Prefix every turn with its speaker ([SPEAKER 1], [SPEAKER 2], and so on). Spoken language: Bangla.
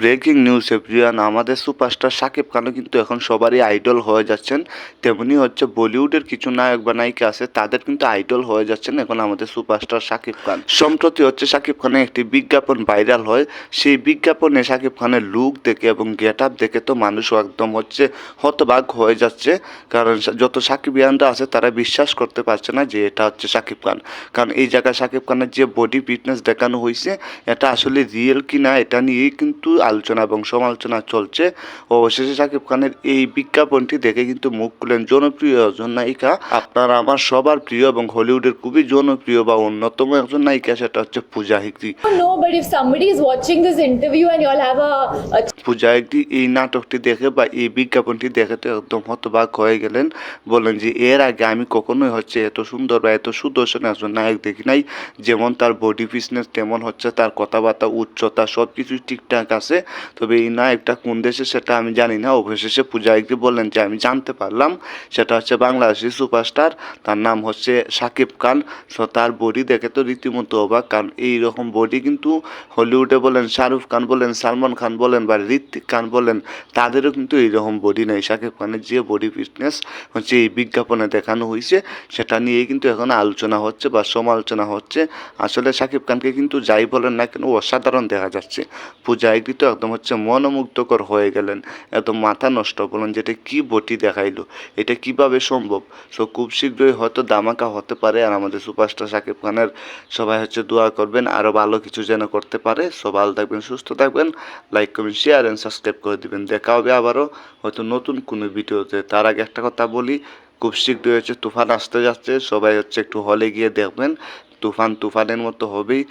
[SPEAKER 1] ব্রেকিং নিউজ এভরিওয়ান, আমাদের সুপারস্টার শাকিব খানও কিন্তু এখন সবারই আইডল হয়ে যাচ্ছেন। তেমনি হচ্ছে বলিউডের কিছু নায়ক বা নায়িকা আছে, তাদের কিন্তু আইডল হয়ে যাচ্ছেন এখন আমাদের সুপারস্টার শাকিব খান। সম্প্রতি হচ্ছে শাকিব খানের একটি বিজ্ঞাপন ভাইরাল হয়। সেই বিজ্ঞাপনে শাকিব খানের লুক দেখে এবং গেট আপ দেখে তো মানুষও একদম হচ্ছে হতবাক হয়ে যাচ্ছে। কারণ যত সাকিবিয়ানরা আছে তারা বিশ্বাস করতে পারছে না যে এটা হচ্ছে শাকিব খান। কারণ এই জায়গায় শাকিব খানের যে বডি ফিটনেস দেখানো হয়েছে, এটা আসলে রিয়েল কিনা এটা নিয়েই কিন্তু আলোচনা এবং সমালোচনা চলছে। অবশেষে শাকিব খানের এই বিজ্ঞাপনটি দেখে কিন্তু মুখ খুলেন জনপ্রিয় একজন নায়িকা, আপনার আমার সবার প্রিয় এবং হলিউডের খুবই জনপ্রিয় বা অন্যতম একজন নায়িকা, সেটা হচ্ছে পূজা Hegde.
[SPEAKER 2] No, but if somebody is watching this interview and you'll have a
[SPEAKER 1] পূজা হেগড়ে এই নাটকটি দেখে বা এই বিজ্ঞাপনটি দেখে তো একদম হতবাক হয়ে গেলেন। বলেন যে এর আগে আমি কখনোই হচ্ছে এত সুন্দর বা এত সুদর্শন একজন নায়ক দেখি নাই। যেমন তার বডি ফিটনেস, তেমন হচ্ছে তার কথাবার্তা, উচ্চতা সব কিছুই ঠিকঠাক আছে। তবে এই নায়কটা কোন দেশে সেটা আমি জানি না। অবশেষে পূজা হেগড়ে বললেন যে আমি জানতে পারলাম সেটা হচ্ছে বাংলাদেশি সুপারস্টার, তার নাম হচ্ছে শাকিব খান। সো তার বডি দেখে তো রীতিমতো অবাক, কারণ এইরকম বডি কিন্তু হলিউডে বলেন শাহরুখ খান বলেন, সালমান খান বলেন বা ঋত্বিক খান বলেন, তাদেরও কিন্তু এইরকম বডি নেই। শাকিব খানের যে বডি ফিটনেস হচ্ছে এই বিজ্ঞাপনে দেখানো হয়েছে, সেটা নিয়েই কিন্তু এখন আলোচনা হচ্ছে বা সমালোচনা হচ্ছে। আসলে শাকিব খানকে কিন্তু যাই বলেন না কেন অসাধারণ দেখা যাচ্ছে। পূজা হেগড়ে তো একদম হচ্ছে মনোমুগ্ধকর হয়ে গেলেন, একদম মাথা নষ্ট। বলেন যেটা কি বডি দেখাইলো, এটা কিভাবে সম্ভব। সো খুব শীঘ্রই হয়তো ধামাকা হতে পারে। আর আমাদের সুপারস্টার শাকিব খানের সবাই হচ্ছে দোয়া করবেন আরও ভালো কিছু যেন করতে পারে। সো ভালো থাকবেন, সুস্থ থাকবেন, like comment share and subscribe করে দিবেন। দেখা হবে আবারও হয়তো নতুন কোনো ভিডিওতে। তার আগে একটা কথা বলি, খুব শীঘ্রই হচ্ছে তুফান আসতে যাচ্ছে, সবাই হচ্ছে একটু হলে গিয়ে দেখবেন। তুফানের মতো হবেই।